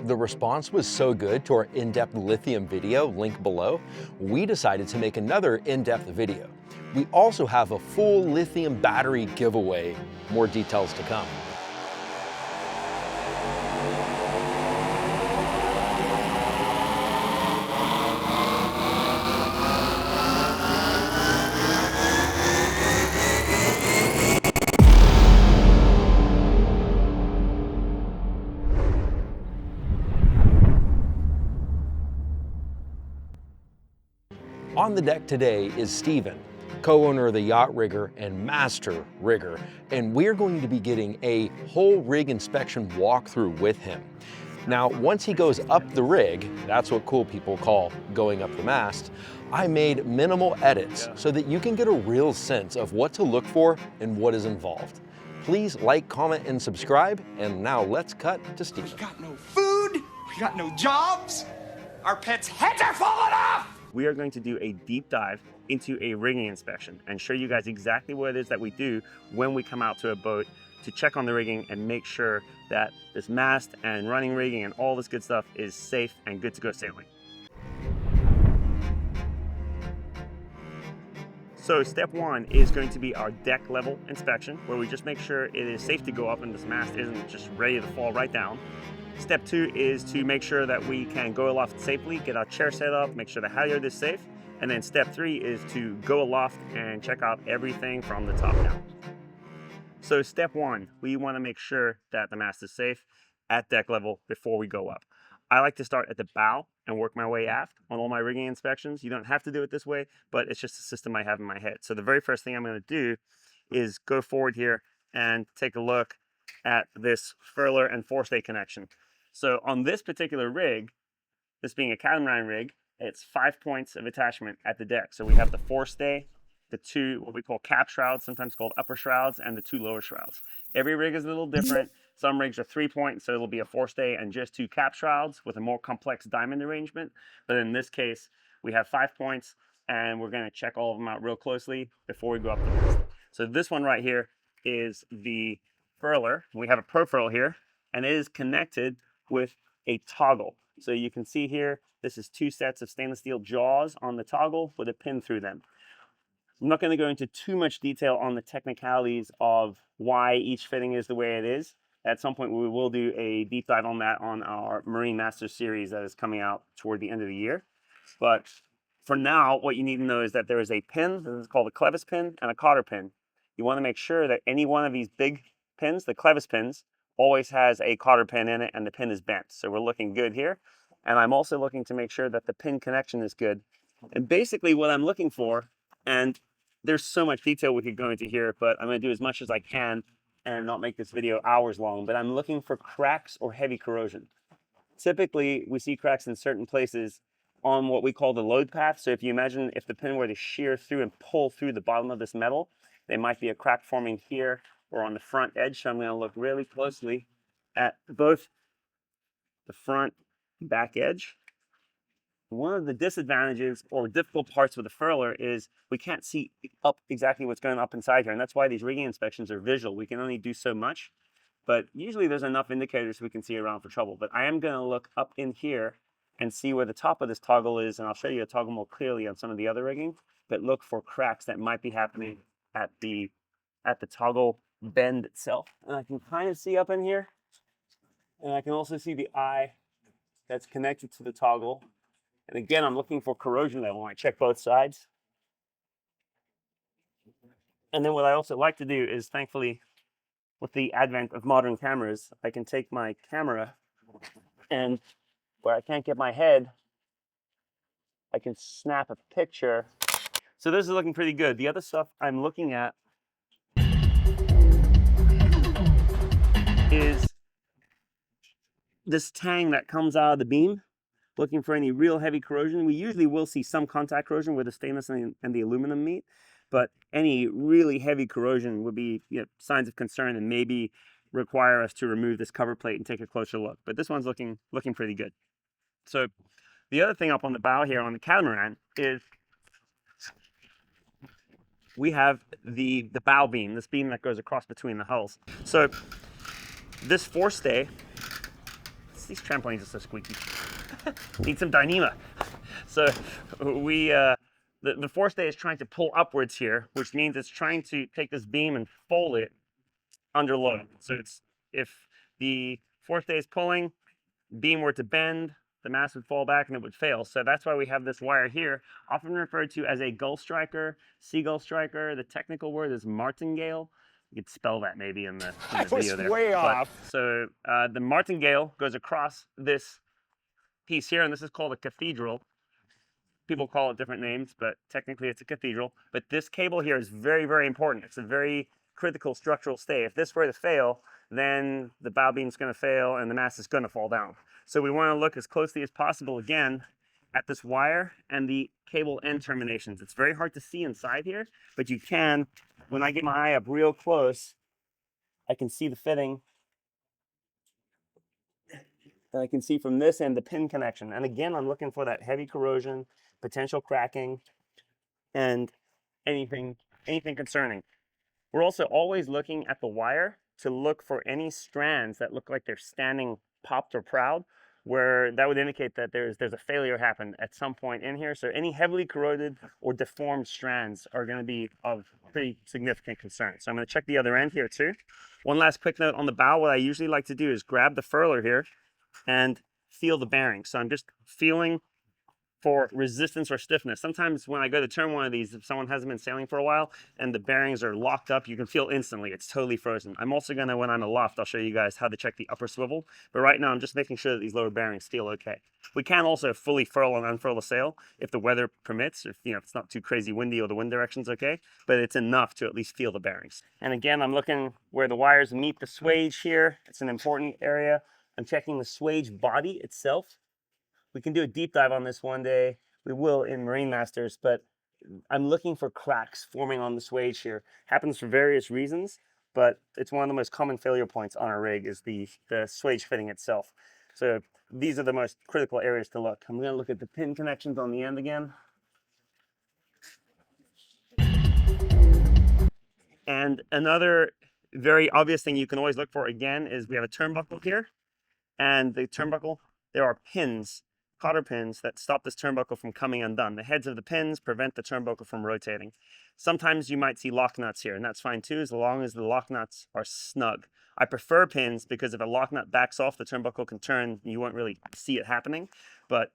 The response was so good to our in-depth lithium video, link below, we decided to make another in-depth video. We also have a full lithium battery giveaway, more details to come. On the deck today is Steven, co-owner of the Yacht Rigger and master rigger, and we're going to be getting a whole rig inspection walkthrough with him. Now, once he goes up the rig, that's what cool people call going up the mast, I made minimal edits so that you can get a real sense of what to look for and what is involved. Please like, comment, and subscribe, and now let's cut to Steven. We got no food, we got no jobs, our pets' heads are falling off! We are going to do a deep dive into a rigging inspection and show you guys exactly what it is that we do when we come out to a boat to check on the rigging and make sure that this mast and running rigging and all this good stuff is safe and good to go sailing. So step one is going to be our deck level inspection, where we just make sure it is safe to go up and this mast isn't just ready to fall right down. Step two is to make sure that we can go aloft safely, get our chair set up, make sure the halyard is safe. And then step three is to go aloft and check out everything from the top down. So step one, we want to make sure that the mast is safe at deck level before we go up. I like to start at the bow and work my way aft on all my rigging inspections. You don't have to do it this way, but it's just a system I have in my head. So the very first thing I'm going to do is go forward here and take a look at this furler and forestay connection. So on this particular rig, this being a catamaran rig, it's 5 points of attachment at the deck. So we have the forestay, the two, what we call cap shrouds, sometimes called upper shrouds, and the two lower shrouds. Every rig is a little different. Some rigs are 3 points, so it'll be a forestay and just two cap shrouds with a more complex diamond arrangement. But in this case, we have 5 points, and we're going to check all of them out real closely before we go up the mast. So this one right here is the furler. We have a profurl here, and it is connected with a toggle. So you can see here, this is two sets of stainless steel jaws on the toggle with a pin through them. I'm not going to go into too much detail on the technicalities of why each fitting is the way it is. At some point, we will do a deep dive on that on our Marine Masters series that is coming out toward the end of the year. But for now, what you need to know is that there is a pin, this is called a clevis pin, and a cotter pin. You want to make sure that any one of these big pins, the clevis pins, always has a cotter pin in it and the pin is bent. So we're looking good here. And I'm also looking to make sure that the pin connection is good. And basically what I'm looking for, and there's so much detail we could go into here, but I'm going to do as much as I can and not make this video hours long, but I'm looking for cracks or heavy corrosion. Typically, we see cracks in certain places on what we call the load path. So if you imagine if the pin were to shear through and pull through the bottom of this metal, there might be a crack forming here or on the front edge. So I'm going to look really closely at both the front and back edge. One of the disadvantages or difficult parts with the furler is we can't see up exactly what's going up inside here. And that's why these rigging inspections are visual. We can only do so much, but usually there's enough indicators we can see around for trouble. But I am going to look up in here and see where the top of this toggle is. And I'll show you a toggle more clearly on some of the other rigging, but look for cracks that might be happening at the toggle bend itself. And I can kind of see up in here. And I can also see the eye that's connected to the toggle. And again, I'm looking for corrosion level. I check both sides. And then what I also like to do is, thankfully, with the advent of modern cameras, I can take my camera and where I can't get my head, I can snap a picture. So this is looking pretty good. The other stuff I'm looking at is this tang that comes out of the beam, looking for any real heavy corrosion. We usually will see some contact corrosion where the stainless and the aluminum meet, but any really heavy corrosion would be signs of concern and maybe require us to remove this cover plate and take a closer look. But this one's looking pretty good. So the other thing up on the bow here on the catamaran is we have the bow beam, this beam that goes across between the hulls. So this forestay These trampolines are so squeaky. Need some Dyneema. So we, the forestay is trying to pull upwards here, which means it's trying to take this beam and fold it under load. So it's, if the forestay is pulling, beam were to bend, the mast would fall back and it would fail. So that's why we have this wire here, often referred to as a gull striker, seagull striker. The technical word is martingale. You could spell that maybe in the video there. way off. So the martingale goes across this piece here, and this is called a cathedral. People call it different names, but technically it's a cathedral. But this cable here is very, very important. It's a very critical structural stay. If this were to fail, then the bow beam's going to fail and the mast is going to fall down. So we want to look as closely as possible again at this wire and the cable end terminations. It's very hard to see inside here, but you can, when I get my eye up real close, I can see the fitting. And I can see from this end the pin connection. And again, I'm looking for that heavy corrosion, potential cracking, and anything concerning. We're also always looking at the wire to look for any strands that look like they're standing popped or proud, where that would indicate that there's a failure happened at some point in here. So any heavily corroded or deformed strands are going to be of pretty significant concern. So I'm going to check the other end here too. One last quick note on the bow. What I usually like to do is grab the furler here and feel the bearings. So I'm just feeling for resistance or stiffness. Sometimes when I go to turn one of these, if someone hasn't been sailing for a while and the bearings are locked up, you can feel instantly it's totally frozen. I'm also gonna, when I'm aloft, I'll show you guys how to check the upper swivel. But right now I'm just making sure that these lower bearings feel okay. We can also fully furl and unfurl the sail if the weather permits, if it's not too crazy windy or the wind direction's okay, but it's enough to at least feel the bearings. And again, I'm looking where the wires meet the swage here. It's an important area. I'm checking the swage body itself. We can do a deep dive on this one day. We will in Marine Masters, but I'm looking for cracks forming on the swage here. Happens for various reasons, but it's one of the most common failure points on our rig is the swage fitting itself. So these are the most critical areas to look. I'm going to look at the pin connections on the end again. And another very obvious thing you can always look for again is we have a turnbuckle here, and the turnbuckle, there are pins, cotter pins that stop this turnbuckle from coming undone. The heads of the pins prevent the turnbuckle from rotating. Sometimes you might see lock nuts here, and that's fine too, as long as the lock nuts are snug. I prefer pins because if a lock nut backs off, the turnbuckle can turn, you won't really see it happening. But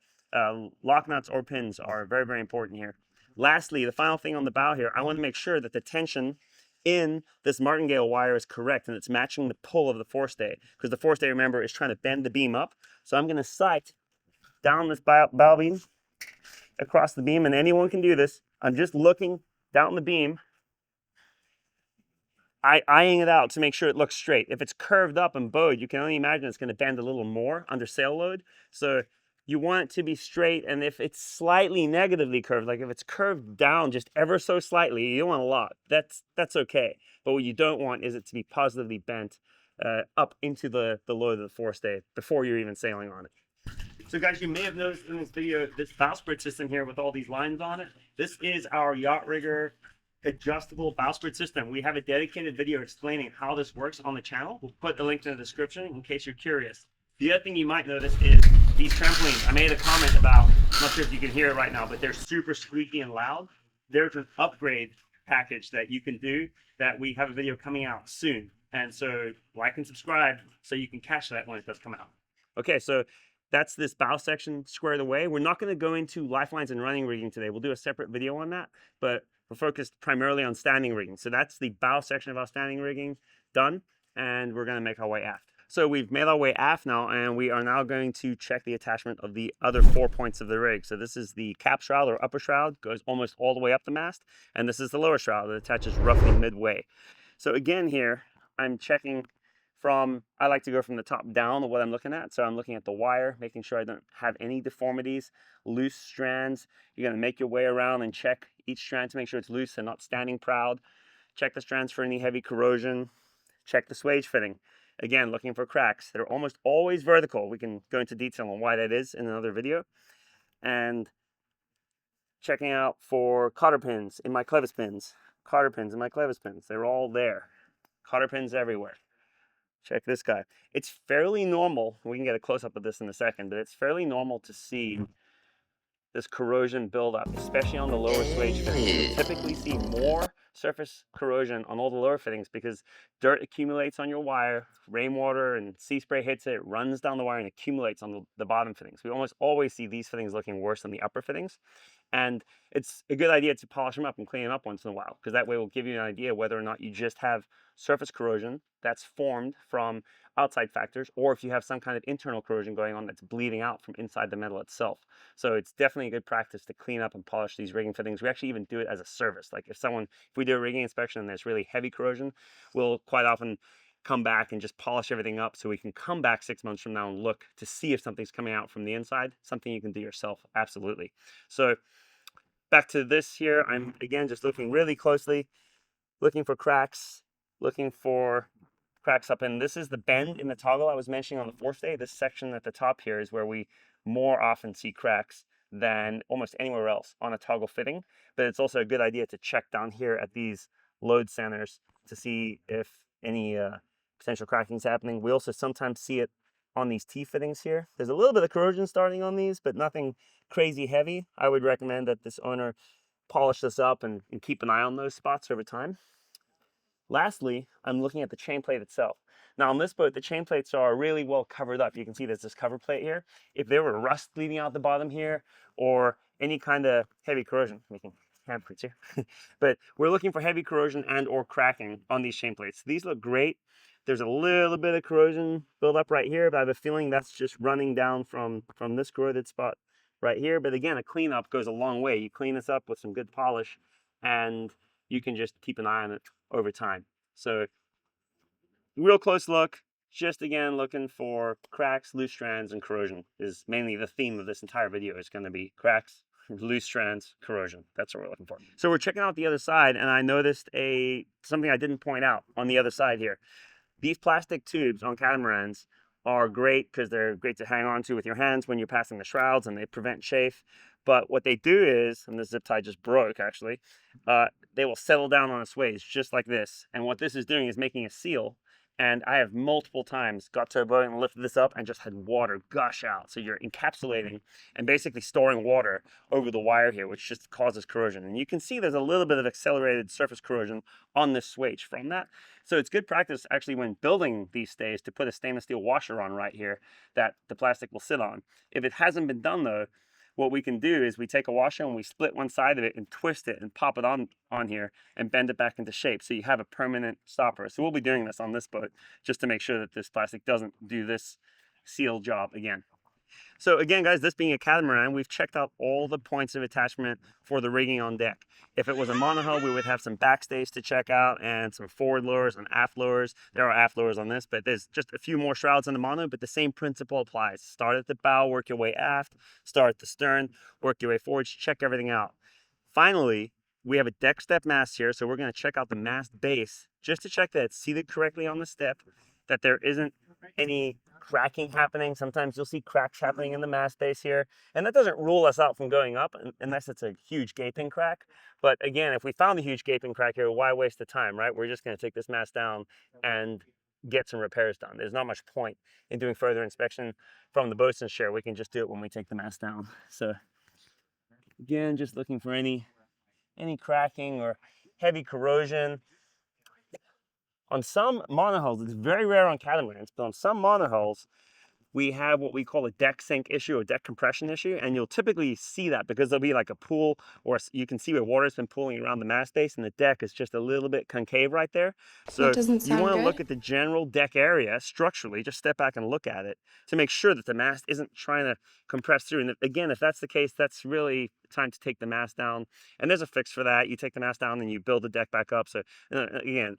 lock nuts or pins are very, very important here. Lastly, the final thing on the bow here, I want to make sure that the tension in this martingale wire is correct and it's matching the pull of the forestay, because the forestay, remember, is trying to bend the beam up. So I'm going to sight down this bow beam across the beam, and anyone can do this. I'm just looking down the beam, eyeing it out to make sure it looks straight. If it's curved up and bowed, you can only imagine it's going to bend a little more under sail load. So you want it to be straight, and if it's slightly negatively curved, like if it's curved down just ever so slightly, you don't want a lot. That's okay. But what you don't want is it to be positively bent up into the load of the forestay before you're even sailing on it. So guys, you may have noticed in this video, this bowsprit system here with all these lines on it. This is our Yacht Rigger adjustable bowsprit system. We have a dedicated video explaining how this works on the channel. We'll put the link in the description in case you're curious. The other thing you might notice is these trampolines. I made a comment about, I'm not sure if you can hear it right now, but they're super squeaky and loud. There's an upgrade package that you can do that we have a video coming out soon. And so like and subscribe so you can catch that when it does come out. Okay, so that's this bow section squared away. We're not going to go into lifelines and running rigging today. We'll do a separate video on that, but we're focused primarily on standing rigging. So that's the bow section of our standing rigging done, and we're going to make our way aft. So we've made our way aft now, and we are now going to check the attachment of the other 4 points of the rig. So this is the cap shroud or upper shroud, goes almost all the way up the mast, and this is the lower shroud that attaches roughly midway. So again here, I'm checking from, I like to go from the top down of what I'm looking at. So I'm looking at the wire, making sure I don't have any deformities, loose strands. You're gonna make your way around and check each strand to make sure it's loose and not standing proud. Check the strands for any heavy corrosion. Check the swage fitting. Again, looking for cracks. They're almost always vertical. We can go into detail on why that is in another video. And checking out for cotter pins in my clevis pins. Cotter pins in my clevis pins. They're all there. Cotter pins everywhere. check this guy. It's fairly normal, we can get a close-up of this in a second, but it's fairly normal to see this corrosion buildup, especially on the lower swage fittings. You typically see more surface corrosion on all the lower fittings because dirt accumulates on your wire, rainwater and sea spray hits it, runs down the wire and accumulates on the bottom fittings. We almost always see these fittings looking worse than the upper fittings. And it's a good idea to polish them up and clean them up once in a while, because that way will give you an idea whether or not you just have surface corrosion that's formed from outside factors, or if you have some kind of internal corrosion going on that's bleeding out from inside the metal itself. So it's definitely a good practice to clean up and polish these rigging fittings. We actually even do it as a service. Like if we do a rigging inspection and there's really heavy corrosion, we'll quite often come back and just polish everything up so we can come back 6 months from now and look to see if something's coming out from the inside. Something you can do yourself, absolutely. So back to this here, I'm again just looking really closely, looking for cracks, looking for cracks up in. This is the bend in the toggle I was mentioning on the forestay. This section at the top here is where we more often see cracks than almost anywhere else on a toggle fitting. But it's also a good idea to check down here at these load centers to see if any potential cracking is happening. We also sometimes see it on these T-fittings here. There's a little bit of corrosion starting on these, but nothing crazy heavy. I would recommend that this owner polish this up and keep an eye on those spots over time. Lastly, I'm looking at the chain plate itself. Now on this boat, the chain plates are really well covered up. You can see there's this cover plate here. If there were rust bleeding out the bottom here or any kind of heavy corrosion, making handprints here, but we're looking for heavy corrosion and or cracking on these chain plates. These look great. There's a little bit of corrosion build up right here, but I have a feeling that's just running down from this corroded spot right here. But again, a cleanup goes a long way. You clean this up with some good polish and you can just keep an eye on it over time. So real close look, just again looking for cracks, loose strands, and corrosion is mainly the theme of this entire video. Is going to be cracks, loose strands, corrosion. That's what we're looking for. So we're checking out the other side, and I noticed something I didn't point out on the other side here. These plastic tubes on catamarans are great because they're great to hang on to with your hands when you're passing the shrouds, and they prevent chafe. But what they do is, and the zip tie just broke actually, they will settle down on a swage just like this. And what this is doing is making a seal. And I have multiple times got to a boat and lifted this up and just had water gush out. So you're encapsulating and basically storing water over the wire here, which just causes corrosion. And you can see there's a little bit of accelerated surface corrosion on this swage from that. So it's good practice actually when building these stays to put a stainless steel washer on right here that the plastic will sit on. If it hasn't been done though, what we can do is we take a washer and we split one side of it and twist it and pop it on here and bend it back into shape so you have a permanent stopper. So we'll be doing this on this boat just to make sure that this plastic doesn't do this seal job again. So again, guys, this being a catamaran, we've checked out all the points of attachment for the rigging on deck. If it was a monohull, we would have some backstays to check out and some forward lowers and aft lowers. There are aft lowers on this, but there's just a few more shrouds on the mono, but the same principle applies. Start at the bow, work your way aft, start at the stern, work your way forward, check everything out. Finally, we have a deck step mast here, so we're going to check out the mast base just to check that it's seated correctly on the step, that there isn't any cracking happening. Sometimes you'll see cracks happening in the mast base here, and that doesn't rule us out from going up unless it's a huge gaping crack. But again, if we found a huge gaping crack here, why waste the time, right? We're just going to take this mast down and get some repairs done. There's not much point in doing further inspection from the boatswain's chair. We can just do it when we take the mast down. So again, just looking for any cracking or heavy corrosion. On some monohulls, it's very rare on catamarans, but on some monohulls, we have what we call a deck sink issue or deck compression issue, and you'll typically see that because there'll be like a pool, or you can see where water's been pooling around the mast base, and the deck is just a little bit concave right there. So you want to look at the general deck area structurally, just step back and look at it to make sure that the mast isn't trying to compress through. And again, if that's the case, that's really time to take the mast down, and there's a fix for that. You take the mast down and you build the deck back up. So again,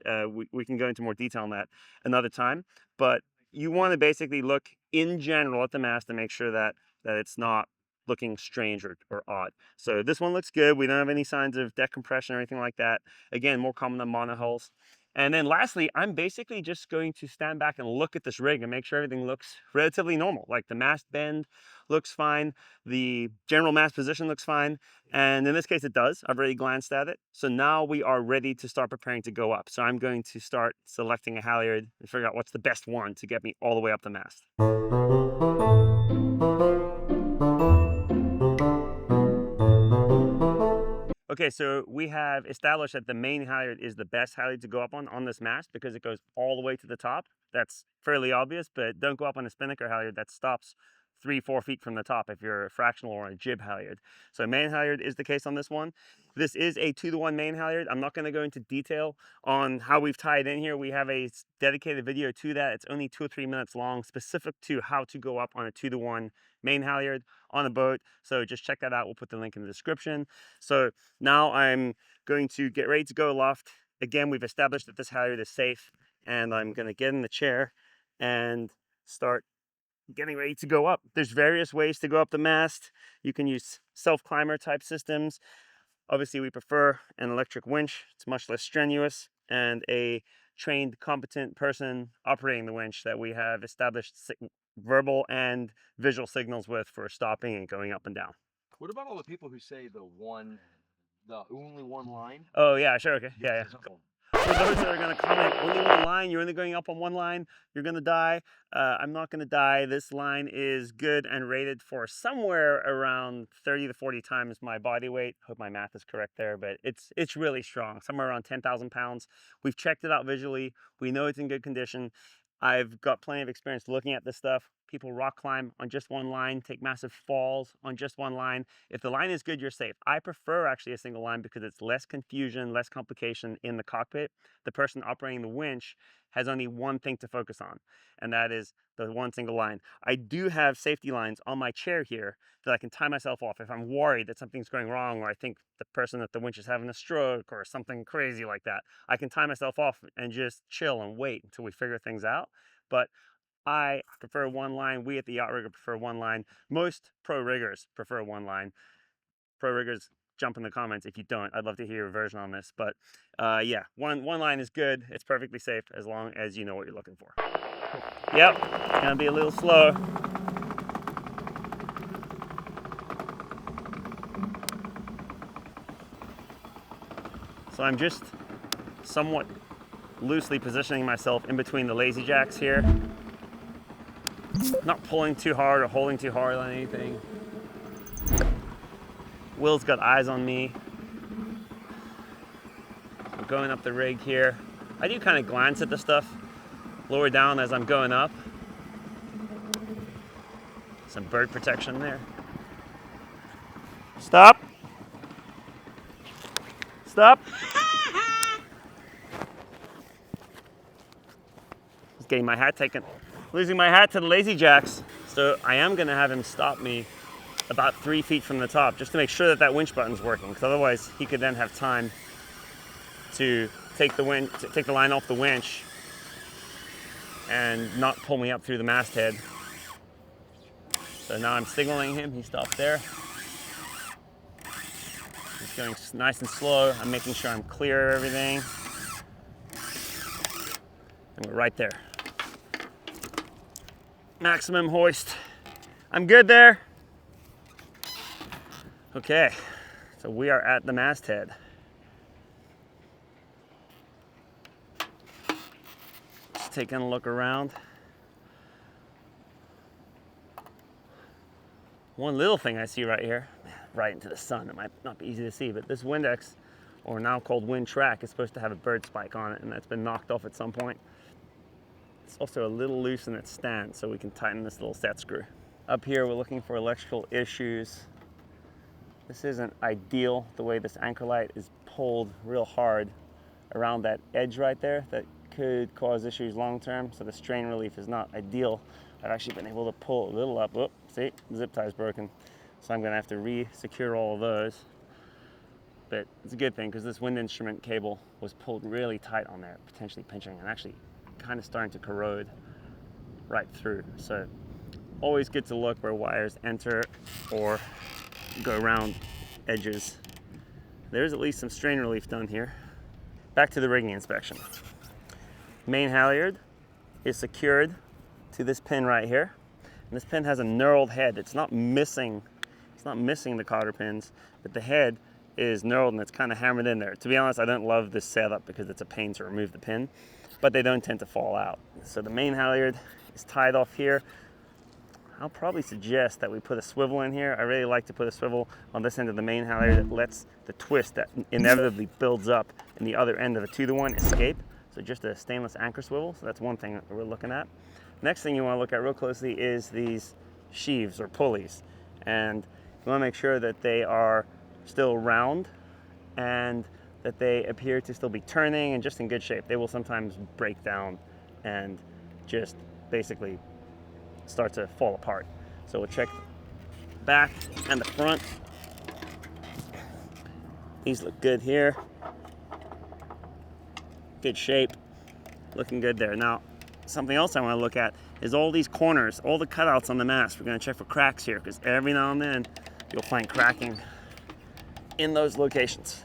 we can go into more detail on that another time, but you want to basically look in general at the mast to make sure that it's not looking strange or odd. So this one looks good. We don't have any signs of deck compression or anything like that. Again, more common than monohulls. And then lastly, I'm basically just going to stand back and look at this rig and make sure everything looks relatively normal. Like the mast bend looks fine, the general mast position looks fine, and in this case it does. I've already glanced at it. So now we are ready to start preparing to go up. So I'm going to start selecting a halyard and figure out what's the best one to get me all the way up the mast. Okay, so we have established that the main halyard is the best halyard to go up on this mast because it goes all the way to the top. That's fairly obvious, but don't go up on a spinnaker halyard that stops 3-4 feet from the top if you're a fractional or a jib halyard. So main halyard is the case on this one. This is a 2-to-1 main halyard. I'm not going to go into detail on how we've tied in here. We have a dedicated video to that. It's only 2 or 3 minutes long, specific to how to go up on a 2-to-1 main halyard on a boat. So just check that out. We'll put the link in the description. So now I'm going to get ready to go aloft. Again, we've established that this halyard is safe, and I'm going to get in the chair and start getting ready to go up. There's various ways to go up the mast. You can use self-climber type systems. Obviously, we prefer an electric winch. It's much less strenuous, and a trained, competent person operating the winch that we have established verbal and visual signals with for stopping and going up and down. What about all the people who say the only one line? Oh yeah, sure, okay, yeah. For those that are going to comment, only one line, you're only going up on one line, you're going to die. I'm not going to die. This line is good and rated for somewhere around 30 to 40 times my body weight. Hope my math is correct there, but it's really strong, somewhere around 10,000 pounds. We've checked it out visually. We know it's in good condition. I've got plenty of experience looking at this stuff. People rock climb on just one line, take massive falls on just one line. If the line is good, you're safe. I prefer actually a single line because it's less confusion, less complication in the cockpit. The person operating the winch has only one thing to focus on, and that is the one single line. I do have safety lines on my chair here that I can tie myself off if I'm worried that something's going wrong, or I think the person at the winch is having a stroke or something crazy like that. I can tie myself off and just chill and wait until we figure things out. But I prefer one line. We at the Yacht Rigger prefer one line. Most pro riggers prefer one line. Pro riggers, jump in the comments if you don't. I'd love to hear your version on this. But yeah, one line is good. It's perfectly safe as long as you know what you're looking for. Yep, gonna be a little slow. So I'm just somewhat loosely positioning myself in between the lazy jacks here. Not pulling too hard or holding too hard on anything. Will's got eyes on me. I'm going up the rig here. I do kind of glance at the stuff lower down as I'm going up. Some bird protection there. Stop. Stop. Just getting my hat taken. Losing my hat to the lazy jacks. So I am gonna have him stop me about 3 feet from the top just to make sure that that winch button's working, because otherwise he could then have time to take the line off the winch and not pull me up through the masthead. So now I'm signaling him, he stopped there. He's going nice and slow. I'm making sure I'm clear of everything. And we're right there. Maximum hoist. I'm good there. Okay, so we are at the masthead. Just taking a look around. One little thing I see right here, right into the sun, it might not be easy to see, but this Windex, or now called wind track, is supposed to have a bird spike on it, and that's been knocked off at some point. It's also a little loose in its stand, so we can tighten this little set screw. Up here, we're looking for electrical issues. This isn't ideal, the way this anchor light is pulled real hard around that edge right there. That could cause issues long term, so the strain relief is not ideal. I've actually been able to pull a little up. Oh, see, the zip tie's broken. So I'm gonna have to re-secure all of those. But it's a good thing, because this wind instrument cable was pulled really tight on there, potentially pinching and actually kind of starting to corrode right through. So always good to look where wires enter or go around edges. There's at least some strain relief done here. Back to the rigging inspection. main halyard is secured to this pin right here. And this pin has a knurled head. It's not missing the cotter pins, but the head is knurled and it's kind of hammered in there. To be honest, I don't love this setup because it's a pain to remove the pin, but they don't tend to fall out. So the main halyard is tied off here. I'll probably suggest that we put a swivel in here. I really like to put a swivel on this end of the main halyard that lets the twist that inevitably builds up in the other end of the 2-to-1 escape. So just a stainless anchor swivel. So that's one thing that we're looking at. Next thing you want to look at real closely is these sheaves or pulleys. And you want to make sure that they are still round and that they appear to still be turning and just in good shape. They will sometimes break down and just basically start to fall apart. So we'll check the back and the front. These look good here. Good shape, looking good there. Now, something else I want to look at is all these corners, all the cutouts on the mast. We're going to check for cracks here because every now and then you'll find cracking in those locations.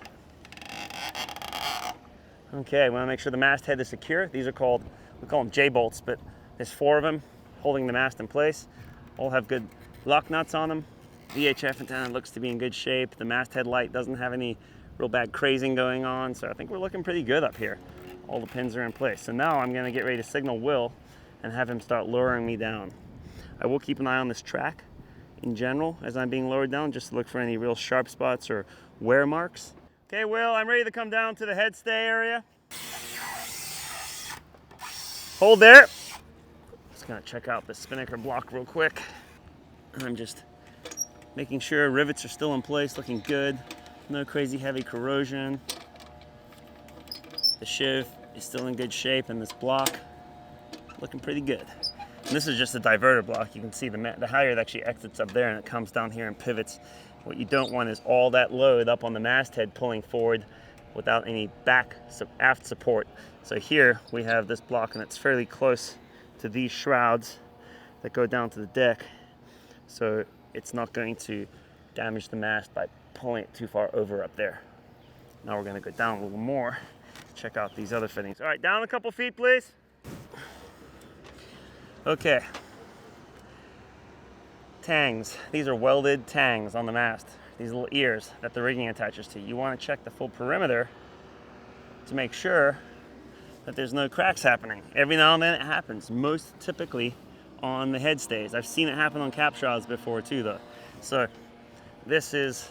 Okay, we want to make sure the masthead is secure. These are called, we call them J-bolts, but there's 4 of them holding the mast in place. All have good lock nuts on them. VHF antenna looks to be in good shape. The masthead light doesn't have any real bad crazing going on, so I think we're looking pretty good up here. All the pins are in place. So now I'm going to get ready to signal Will and have him start lowering me down. I will keep an eye on this track in general as I'm being lowered down, just to look for any real sharp spots or wear marks. Okay, Will, I'm ready to come down to the head stay area. Hold there. Just gonna check out the spinnaker block real quick. I'm just making sure rivets are still in place, looking good. No crazy heavy corrosion. The sheave is still in good shape and this block looking pretty good. And this is just a diverter block. You can see the halyard actually exits up there and it comes down here and pivots. What you don't want is all that load up on the masthead pulling forward without any aft support. So here we have this block and it's fairly close to these shrouds that go down to the deck. So it's not going to damage the mast by pulling it too far over up there. Now we're going to go down a little more, check out these other fittings. All right, down a couple feet, please. Okay. Tangs. These are welded tangs on the mast. These little ears that the rigging attaches to. You want to check the full perimeter to make sure that there's no cracks happening. Every now and then it happens, most typically on the head stays. I've seen it happen on cap shrouds before too though. So this is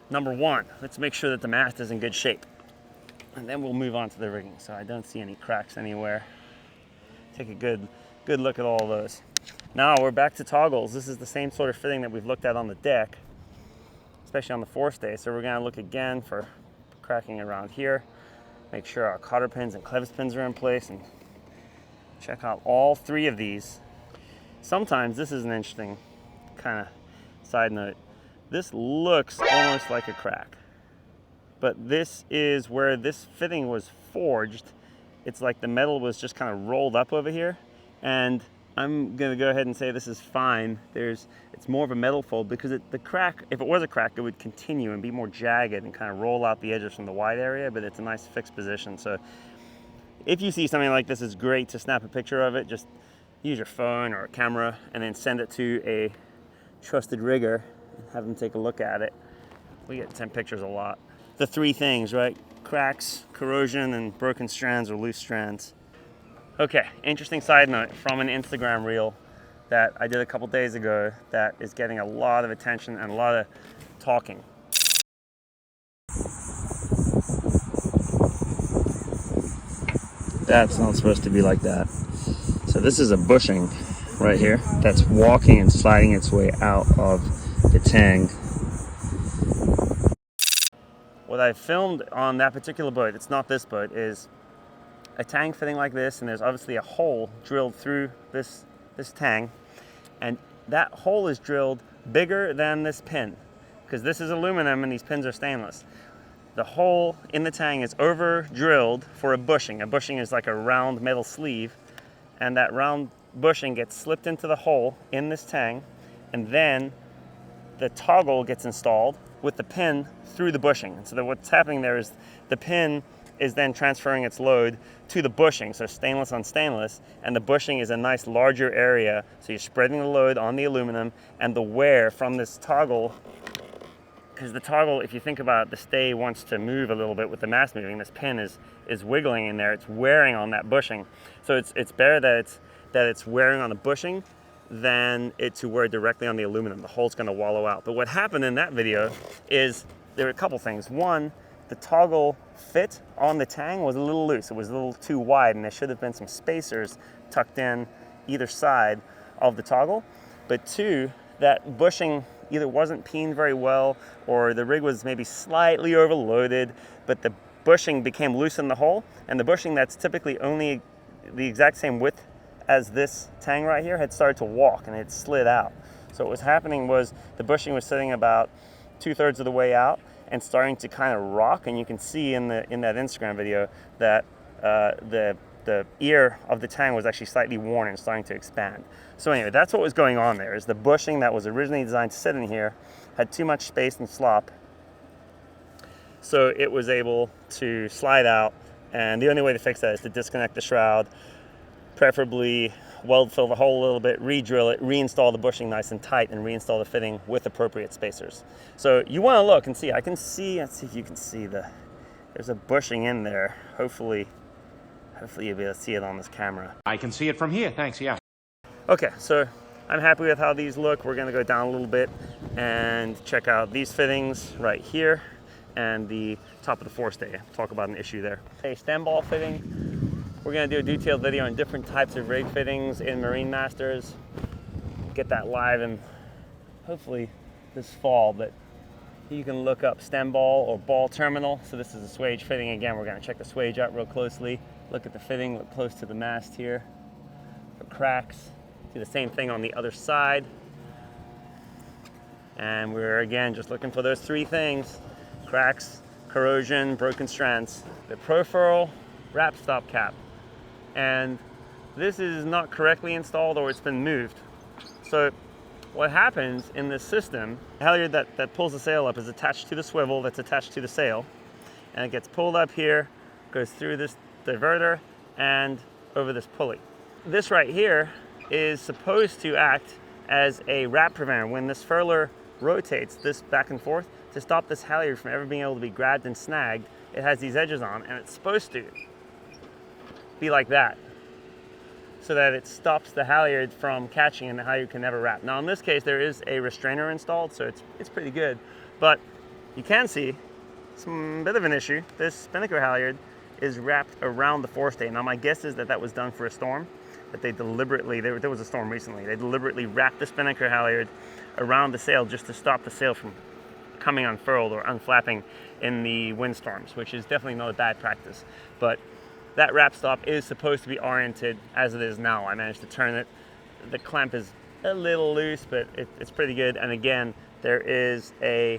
number 1. Let's make sure that the mast is in good shape. And then we'll move on to the rigging. So I don't see any cracks anywhere. Take a good look at all those. Now we're back to toggles. This is the same sort of fitting that we've looked at on the deck, especially on the forestay. So we're gonna look again for cracking around here. Make sure our cotter pins and clevis pins are in place and check out all 3 of these. Sometimes this is an interesting kind of side note. This looks almost like a crack, but this is where this fitting was forged. It's like the metal was just kind of rolled up over here, and I'm gonna go ahead and say this is fine. It's more of a metal fold because the crack, if it was a crack, it would continue and be more jagged and kind of roll out the edges from the wide area, but it's a nice fixed position. So if you see something like this, it's great to snap a picture of it. Just use your phone or a camera and then send it to a trusted rigger and have them take a look at it. We get 10 pictures a lot. The 3 things, right? Cracks, corrosion, and broken strands or loose strands. Okay, interesting side note from an Instagram reel that I did a couple days ago that is getting a lot of attention and a lot of talking. That's not supposed to be like that. So this is a bushing right here that's walking and sliding its way out of the tang. What I filmed on that particular boat, it's not this boat, is a tang fitting like this, and there's obviously a hole drilled through this tang, and that hole is drilled bigger than this pin because this is aluminum and these pins are stainless. The hole in the tang is over drilled for a bushing. A bushing is like a round metal sleeve, and that round bushing gets slipped into the hole in this tang, and then the toggle gets installed with the pin through the bushing. And so that what's happening there is the pin is then transferring its load to the bushing, so stainless on stainless, and the bushing is a nice larger area, so you're spreading the load on the aluminum, and the wear from this toggle, because the toggle, if you think about it, the stay wants to move a little bit with the mast moving. This pin is wiggling in there. It's wearing on that bushing. So it's better that it's wearing on the bushing than it to wear directly on the aluminum. The hole's going to wallow out. But what happened in that video is there were a couple things. One, the toggle fit on the tang was a little loose. It was a little too wide, and there should have been some spacers tucked in either side of the toggle. But two, that bushing either wasn't peened very well, or the rig was maybe slightly overloaded, but the bushing became loose in the hole, and the bushing that's typically only the exact same width as this tang right here had started to walk, and it slid out. So what was happening was the bushing was sitting about 2/3 of the way out and starting to kind of rock, and you can see in that Instagram video that the ear of the tang was actually slightly worn and starting to expand. So anyway, that's what was going on there, is the bushing that was originally designed to sit in here had too much space and slop, so it was able to slide out, and the only way to fix that is to disconnect the shroud, preferably weld fill the hole a little bit, re-drill it, reinstall the bushing nice and tight, and reinstall the fitting with appropriate spacers. So you want to look and see. Let's see if you can see there's a bushing in there. Hopefully you'll be able to see it on this camera. I can see it from here, thanks, yeah. Okay, so I'm happy with how these look. We're gonna go down a little bit and check out these fittings right here and the top of the forestay. Talk about an issue there. A stem ball fitting. We're gonna do a detailed video on different types of rig fittings in Marine Masters. Get that live and hopefully this fall, but you can look up stem ball or ball terminal. So this is a swage fitting. Again, we're gonna check the swage out real closely. Look at the fitting, look close to the mast here for cracks. Do the same thing on the other side. And we're again just looking for those three things: cracks, corrosion, broken strands. The profurl wrap stop cap. And this is not correctly installed, or it's been moved. So what happens in this system, the halyard that pulls the sail up is attached to the swivel that's attached to the sail, and it gets pulled up here, goes through this diverter and over this pulley. This right here is supposed to act as a wrap preventer. When this furler rotates this back and forth to stop this halyard from ever being able to be grabbed and snagged, it has these edges on, and it's supposed to be like that so that it stops the halyard from catching and the halyard can never wrap. Now in this case there is a restrainer installed, so it's pretty good, but you can see some bit of an issue. This spinnaker halyard is wrapped around the forestay. Now my guess is that was done for a storm, that they deliberately, there was a storm recently, they deliberately wrapped the spinnaker halyard around the sail just to stop the sail from coming unfurled or unflapping in the windstorms, which is definitely not a bad practice. But that wrap stop is supposed to be oriented as it is now. I managed to turn it. The clamp is a little loose, but it's pretty good. And again, there is a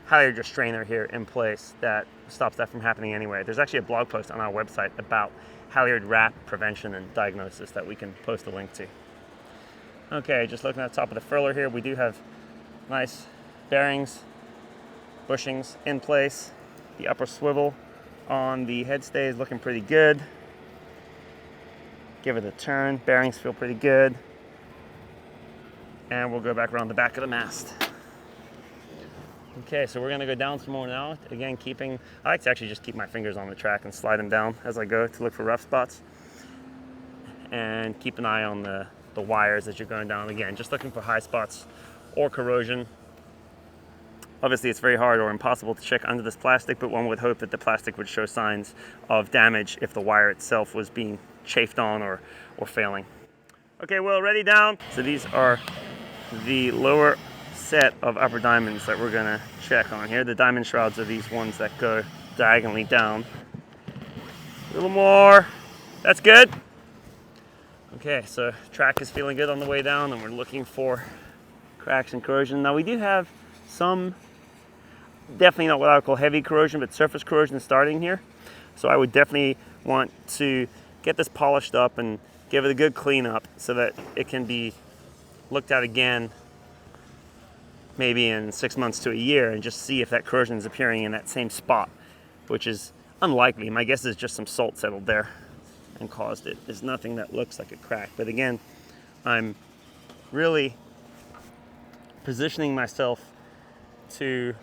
halyard restrainer here in place that stops that from happening anyway. There's actually a blog post on our website about halyard wrap prevention and diagnosis that we can post a link to. Okay, just looking at the top of the furler here, we do have nice bearings, bushings in place. The upper swivel on the head stay is looking pretty good. Give it a turn, bearings feel pretty good. And we'll go back around the back of the mast. Okay, so we're gonna go down some more now. Again, I like to actually just keep my fingers on the track and slide them down as I go to look for rough spots. And keep an eye on the wires as you're going down. Again, just looking for high spots or corrosion. Obviously, it's very hard or impossible to check under this plastic, but one would hope that the plastic would show signs of damage if the wire itself was being chafed on or failing. Okay, well, ready down. So these are the lower set of upper diamonds that we're gonna check on here. The diamond shrouds are these ones that go diagonally down. A little more. That's good. Okay, so track is feeling good on the way down, and we're looking for cracks and corrosion. Now we do have some, definitely not what I would call heavy corrosion, but surface corrosion starting here. So I would definitely want to get this polished up and give it a good cleanup so that it can be looked at again maybe in 6 months to a year and just see if that corrosion is appearing in that same spot, which is unlikely. My guess is just some salt settled there and caused it. There's nothing that looks like a crack. But again, I'm really positioning myself to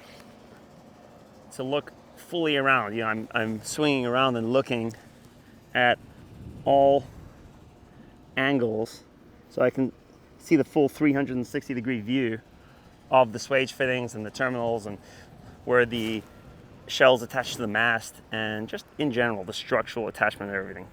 look fully around. You know, I'm swinging around and looking at all angles so I can see the full 360-degree view of the swage fittings and the terminals and where the shell's attached to the mast and just in general the structural attachment of everything.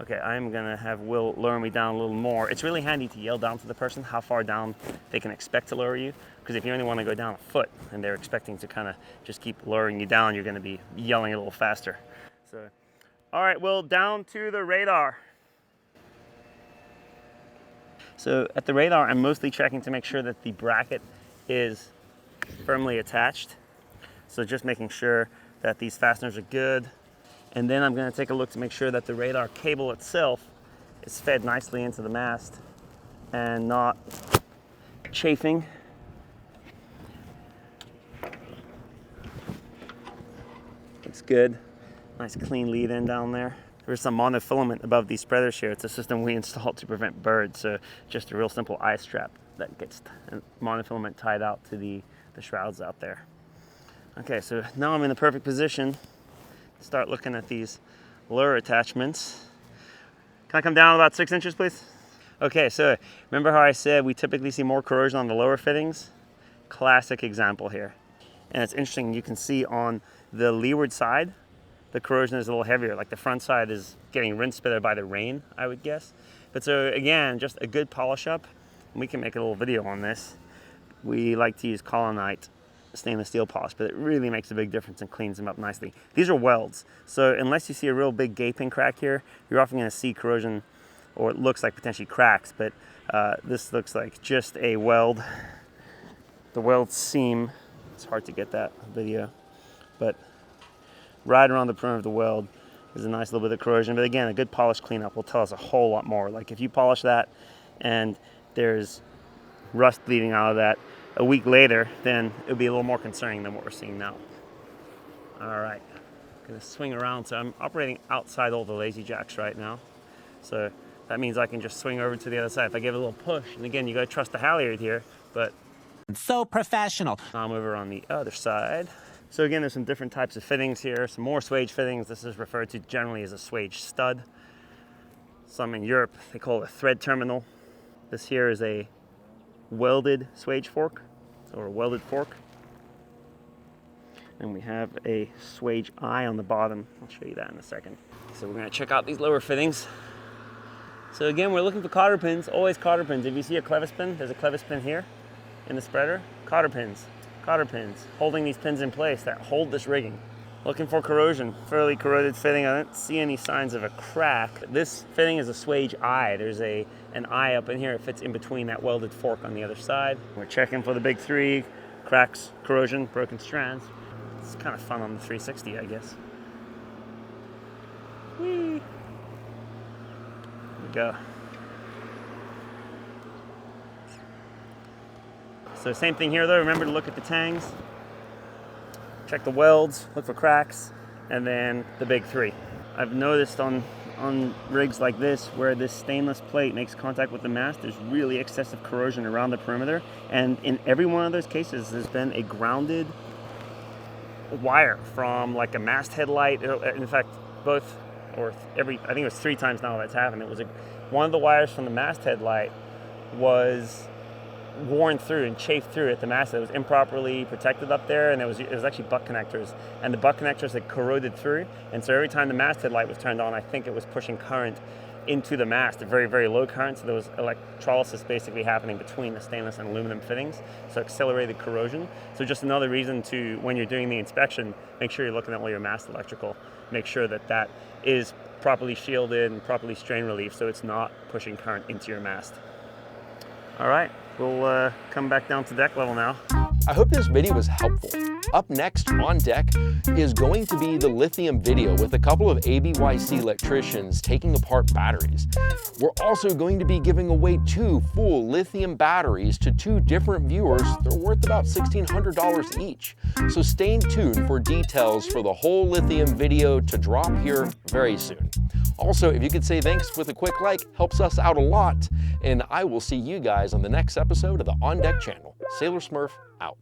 Okay, I'm gonna have Will lower me down a little more. It's really handy to yell down to the person how far down they can expect to lower you, because if you only want to go down a foot and they're expecting to kind of just keep lowering you down, you're gonna be yelling a little faster. So, all right, Will, down to the radar. So at the radar, I'm mostly checking to make sure that the bracket is firmly attached. So just making sure that these fasteners are good. And then I'm going to take a look to make sure that the radar cable itself is fed nicely into the mast and not chafing. Looks good. Nice clean lead in down there. There's some monofilament above these spreaders here. It's a system we installed to prevent birds. So just a real simple eye strap that gets monofilament tied out to the shrouds out there. Okay, so now I'm in the perfect position to start looking at these lure attachments. Can I come down about 6 inches, please? Okay, so remember how I said we typically see more corrosion on the lower fittings? Classic example here. And it's interesting, you can see on the leeward side, the corrosion is a little heavier. Like the front side is getting rinsed better by the rain, I would guess. But so again, just a good polish up. And we can make a little video on this. We like to use colonite stainless steel polish, but it really makes a big difference and cleans them up nicely. These are welds, so unless you see a real big gaping crack here, you're often going to see corrosion, or it looks like potentially cracks, but this looks like just a weld. The weld seam, it's hard to get that video, but right around the perimeter of the weld is a nice little bit of corrosion. But again, a good polish cleanup will tell us a whole lot more. Like if you polish that and there's rust bleeding out of that a week later, then it would be a little more concerning than what we're seeing now. All right, gonna swing around. So I'm operating outside all the lazy jacks right now. So that means I can just swing over to the other side. If I give it a little push, and again, you gotta trust the halyard here, but so professional. I'm over on the other side. So again, there's some different types of fittings here, some more swage fittings. This is referred to generally as a swage stud. Some in Europe, they call it a thread terminal. This here is a welded swage fork, or a welded fork. And we have a swage eye on the bottom. I'll show you that in a second. So we're gonna check out these lower fittings. So again, we're looking for cotter pins, always cotter pins. If you see a clevis pin, there's a clevis pin here in the spreader. Cotter pins, holding these pins in place that hold this rigging. Looking for corrosion, fairly corroded fitting. I don't see any signs of a crack. This fitting is a swage eye. There's an eye up in here. It fits in between that welded fork on the other side. We're checking for the big three: cracks, corrosion, broken strands. It's kind of fun on the 360, I guess. Whee! Here we go. So same thing here though, remember to look at the tangs, check the welds, look for cracks, and then the big three. I've noticed on rigs like this, where this stainless plate makes contact with the mast, there's really excessive corrosion around the perimeter, and in every one of those cases, there's been a grounded wire from like a masthead light. In fact, I think it was 3 times now that's happened. It was one of the wires from the masthead light was worn through and chafed through at the mast. It was improperly protected up there, and it was actually butt connectors, and the butt connectors had corroded through, and so every time the masthead light was turned on, I think it was pushing current into the mast, a very, very low current, so there was electrolysis basically happening between the stainless and aluminum fittings, so accelerated corrosion. So just another reason to, when you're doing the inspection, make sure you're looking at all your mast electrical, make sure that that is properly shielded and properly strain relieved so it's not pushing current into your mast. All right, we'll come back down to deck level now. I hope this video was helpful. Up next on deck is going to be the lithium video with a couple of ABYC electricians taking apart batteries. We're also going to be giving away 2 full lithium batteries to 2 different viewers. They're worth about $1,600 each. So stay tuned for details for the whole lithium video to drop here very soon. Also, if you could say thanks with a quick like, helps us out a lot. And I will see you guys on the next episode of the On Deck channel. Sailor Smurf out.